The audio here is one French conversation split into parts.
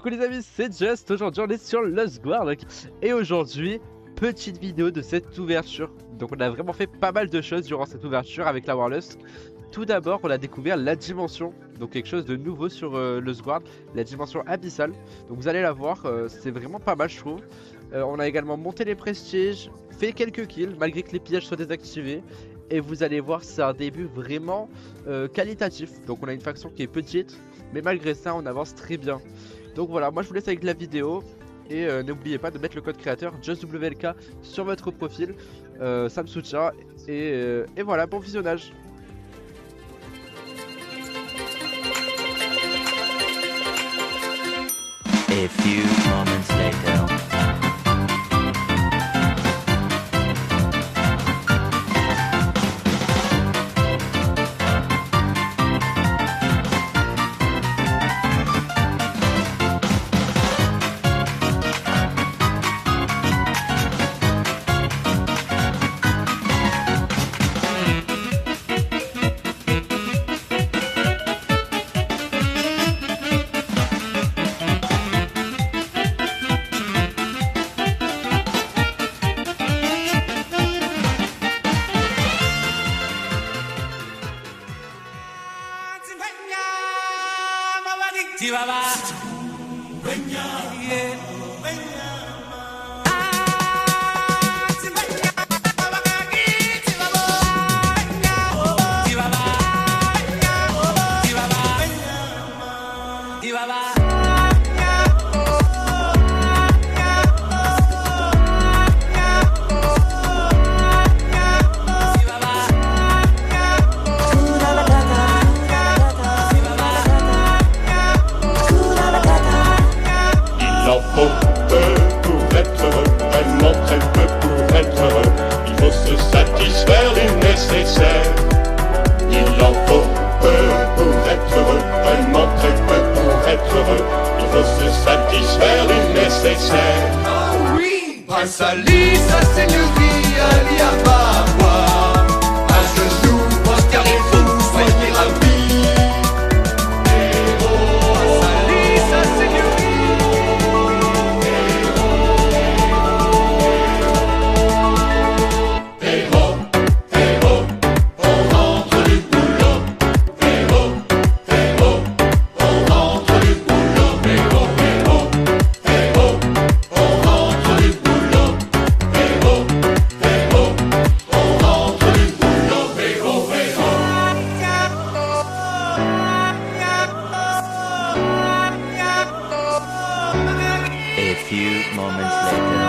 Coucou les amis, c'est Just, aujourd'hui on est sur Lost Guard et aujourd'hui, petite vidéo de cette ouverture. Donc on a vraiment fait pas mal de choses durant cette ouverture avec la Warlust. Tout d'abord on a découvert la dimension, donc quelque chose de nouveau sur Lost Guard, la dimension abyssale. Donc vous allez la voir, c'est vraiment pas mal je trouve. On a également monté les prestiges, fait quelques kills malgré que les pillages soient désactivés. Et vous allez voir, c'est un début vraiment qualitatif. Donc on a une faction qui est petite, mais malgré ça on avance très bien. Donc voilà, moi je vous laisse avec la vidéo. Et n'oubliez pas de mettre le code créateur JustWLK sur votre profil, ça me soutient. Et voilà, bon visionnage. A few moments later. Prince Ali, sa seigneurie, Ali Ababa, à genoux, prosterez-vous, soyez ravis. Prince Ali, sa seigneurie. Héros, héros, on rentre du boulot. Héros, héros, on rentre du boulot. Héros, héros, héros, on rentre du boulot. A few moments later.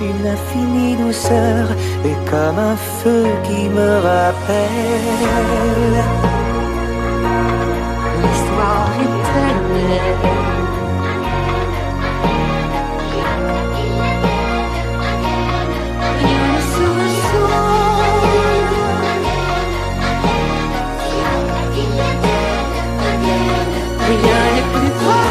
une infinie douceur et comme un feu qui me rappelle l'histoire éternelle. Rien sous le sol, rien n'est plus vrai.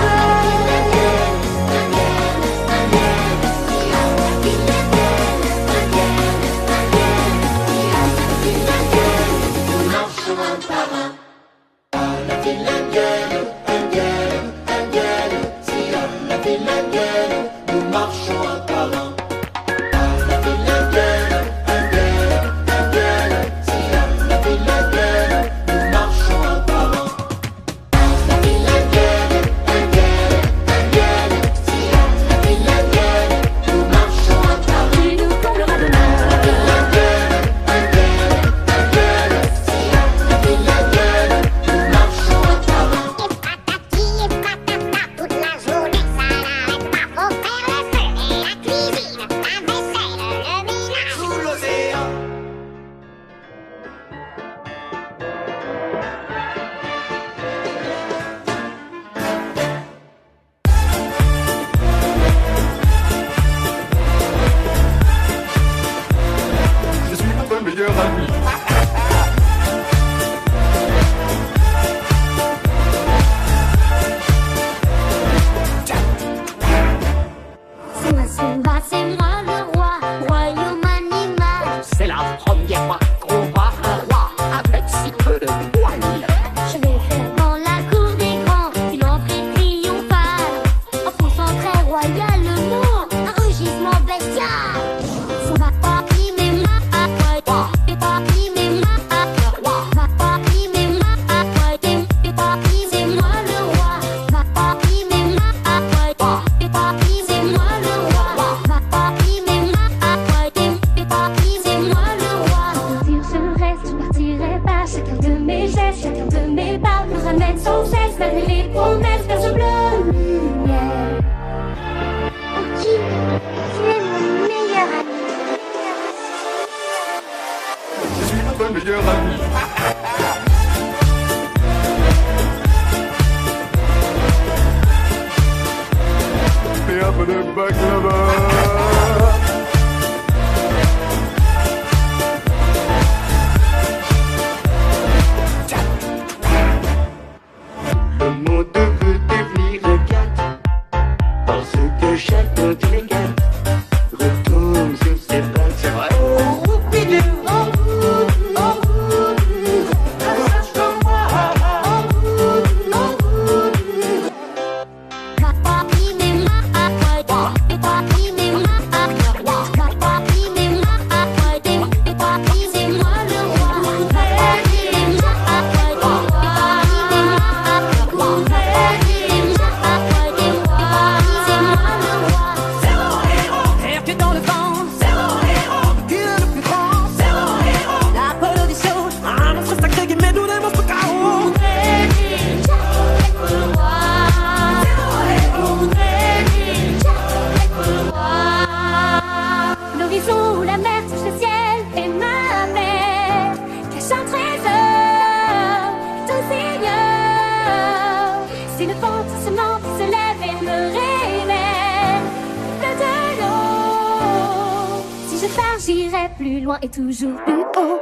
J'irai plus loin et toujours plus haut.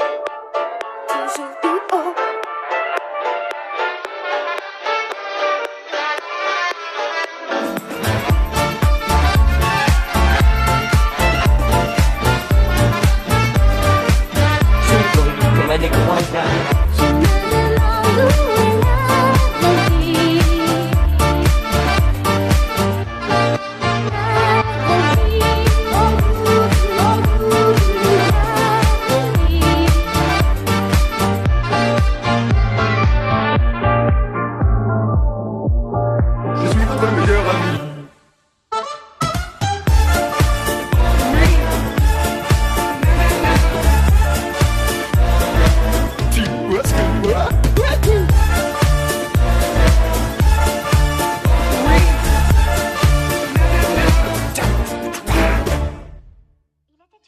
Toujours plus haut. Je me demande où est la vie. La vie, oh, oh, oh, la vie.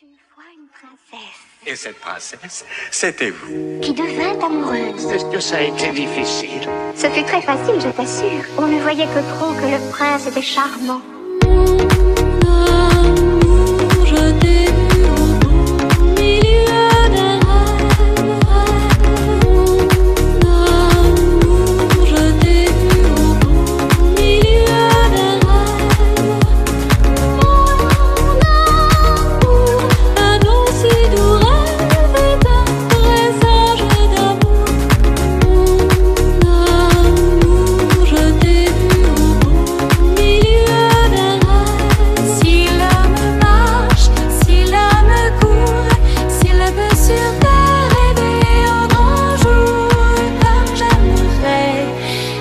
une fois une princesse Et cette princesse, c'était vous. qui devint amoureuse. Est-ce que ça a été difficile? Ce fut très facile, je t'assure. On ne voyait que trop que le prince était charmant. Je t'ai vu au milieu d'un rêve. Je t'ai vu au milieu d'un rêve. Mon amour, un aussi doux rêve est un présage d'amour. Mon amour, je t'ai vu au milieu d'un rêve. Si l'homme marche, si l'homme court, s'il veut sur terre rêver au grand jour, comme j'aimerais,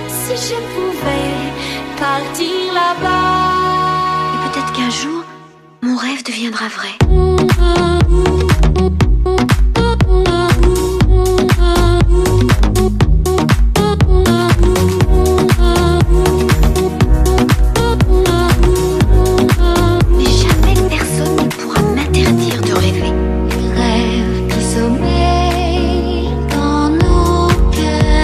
si je pouvais partir là-bas. Et peut-être qu'un jour, mon rêve deviendra vrai. Mais jamais personne ne pourra m'interdire de rêver. Rêve qui sommeille dans nos cœurs.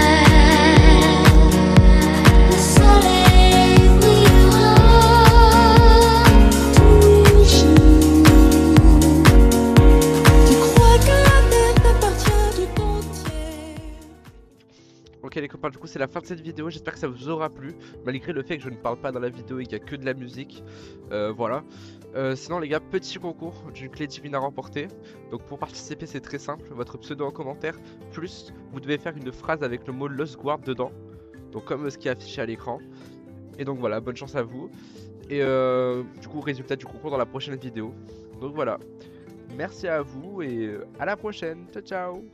Le soleil brillera toujours. Tu crois que la terre t'appartient tout entière. Ok les copains, du coup c'est la fin de cette vidéo, j'espère que ça vous aura plu, malgré le fait que je ne parle pas dans la vidéo et qu'il n'y a que de la musique, voilà. Sinon les gars, petit concours d'une clé divine à remporter, donc pour participer c'est très simple, votre pseudo en commentaire, plus vous devez faire une phrase avec le mot Lost Guard dedans, donc comme ce qui est affiché à l'écran, et donc voilà, bonne chance à vous, et du coup résultat du concours dans la prochaine vidéo, donc voilà, merci à vous et à la prochaine, ciao ciao.